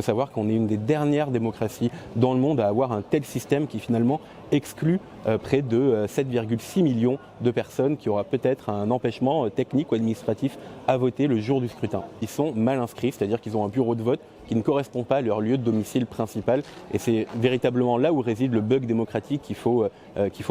faut savoir qu'on est une des dernières démocraties dans le monde à avoir un tel système qui finalement exclut près de 7,6 millions de personnes qui aura peut-être un empêchement technique ou administratif à voter le jour du scrutin. Ils sont mal inscrits, c'est-à-dire qu'ils ont un bureau de vote qui ne correspond pas à leur lieu de domicile principal et c'est véritablement là où réside le bug démocratique qu'il faut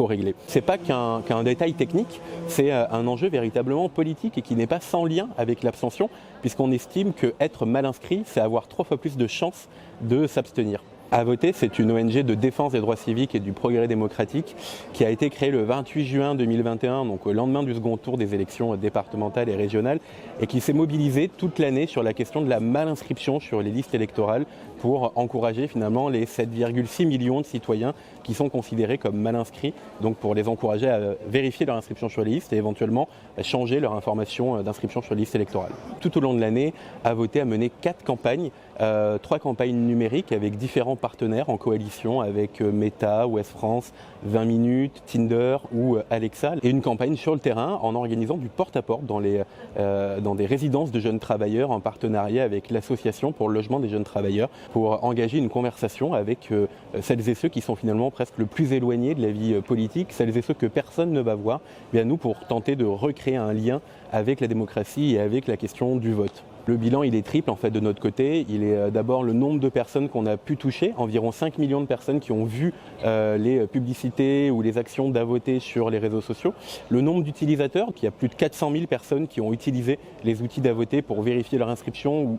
régler. Ce n'est pas qu'un détail technique, c'est un enjeu véritablement politique et qui n'est pas sans lien avec l'abstention puisqu'on estime qu'être mal inscrit, c'est avoir 3 fois plus de chances de s'abstenir. À voter, c'est une ONG de défense des droits civiques et du progrès démocratique qui a été créée le 28 juin 2021, donc au lendemain du second tour des élections départementales et régionales, et qui s'est mobilisée toute l'année sur la question de la mal-inscription sur les listes électorales pour encourager finalement les 7,6 millions de citoyens qui sont considérés comme mal inscrits, donc pour les encourager à vérifier leur inscription sur les listes et éventuellement changer leur information d'inscription sur les listes électorales. Tout au long de l'année, À voter a mené 4 campagnes, 3 campagnes numériques avec différents partenaires en coalition avec Meta, Ouest France, 20 minutes, Tinder ou Alexa, et une campagne sur le terrain en organisant du porte-à-porte dans des résidences de jeunes travailleurs en partenariat avec l'association pour le logement des jeunes travailleurs pour engager une conversation avec celles et ceux qui sont finalement presque le plus éloignés de la vie politique, celles et ceux que personne ne va voir, bien nous pour tenter de recréer un lien avec la démocratie et avec la question du vote. Le bilan, il est triple en fait de notre côté. Il est d'abord le nombre de personnes qu'on a pu toucher, environ 5 millions de personnes qui ont vu les publicités ou les actions d'À voter sur les réseaux sociaux. Le nombre d'utilisateurs, il y a plus de 400 000 personnes qui ont utilisé les outils d'À voter pour vérifier leur inscription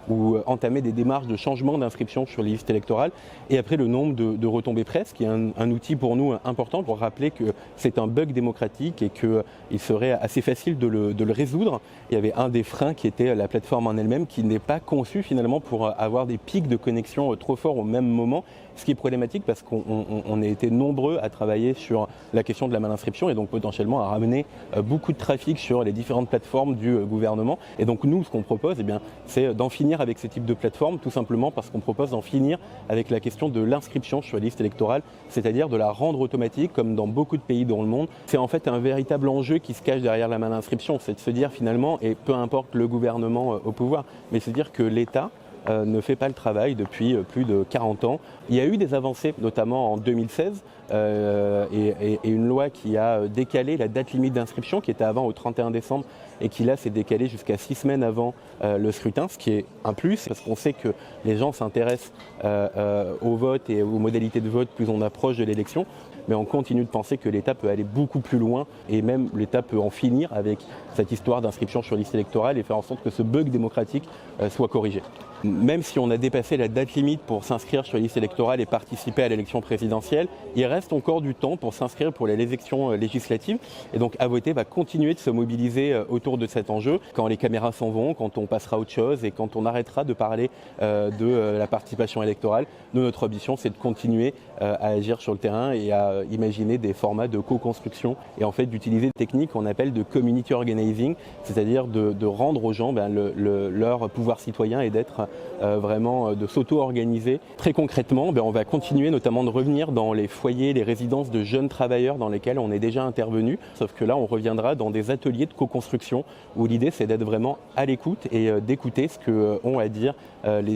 ou entamer des démarches de changement d'inscription sur les listes électorales. Et après le nombre de retombées presse, qui est un outil pour nous important pour rappeler que c'est un bug démocratique et qu'il serait assez facile de le résoudre. Il y avait un des freins qui était la plateforme en elle-même qui n'est pas conçue finalement pour avoir des pics de connexion trop forts au même moment, ce qui est problématique parce qu'on a été nombreux à travailler sur la question de la mal-inscription et donc potentiellement à ramener beaucoup de trafic sur les différentes plateformes du gouvernement. Et donc nous, ce qu'on propose, c'est d'en finir avec ce type de plateforme, tout simplement parce qu'on propose d'en finir avec la question de l'inscription sur les listes électorales, c'est-à-dire de la rendre automatique comme dans beaucoup de pays dans le monde. C'est en fait un véritable enjeu qui se cache derrière la mal-inscription, c'est de se dire finalement, et peu importe le gouvernement au pouvoir, mais se dire que l'État ne fait pas le travail depuis plus de 40 ans. Il y a eu des avancées, notamment en 2016, et une loi qui a décalé la date limite d'inscription, qui était avant au 31 décembre, et qui là s'est décalée jusqu'à 6 semaines avant le scrutin, ce qui est un plus, parce qu'on sait que les gens s'intéressent au vote et aux modalités de vote plus on approche de l'élection. Mais on continue de penser que l'État peut aller beaucoup plus loin et même l'État peut en finir avec cette histoire d'inscription sur liste électorale et faire en sorte que ce bug démocratique soit corrigé. Même si on a dépassé la date limite pour s'inscrire sur les listes électorales et participer à l'élection présidentielle, il reste encore du temps pour s'inscrire pour les élections législatives. Et donc À voter va continuer de se mobiliser autour de cet enjeu quand les caméras s'en vont, quand on passera à autre chose et quand on arrêtera de parler de la participation électorale. Nous, notre ambition, c'est de continuer à agir sur le terrain et à imaginer des formats de co-construction et en fait d'utiliser des techniques qu'on appelle de community organizing, c'est-à-dire de rendre aux gens leur pouvoir citoyen et d'être vraiment de s'auto-organiser. Très concrètement, on va continuer notamment de revenir dans les foyers, les résidences de jeunes travailleurs dans lesquels on est déjà intervenu, sauf que là on reviendra dans des ateliers de co-construction où l'idée c'est d'être vraiment à l'écoute et d'écouter ce qu'ont à dire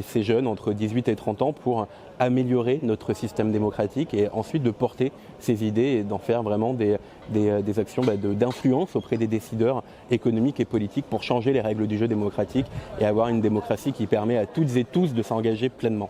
ces jeunes entre 18 et 30 ans pour améliorer notre système démocratique et ensuite de porter ces idées et d'en faire vraiment des actions d'influence auprès des décideurs économiques et politiques pour changer les règles du jeu démocratique et avoir une démocratie qui permet à toutes et tous de s'engager pleinement.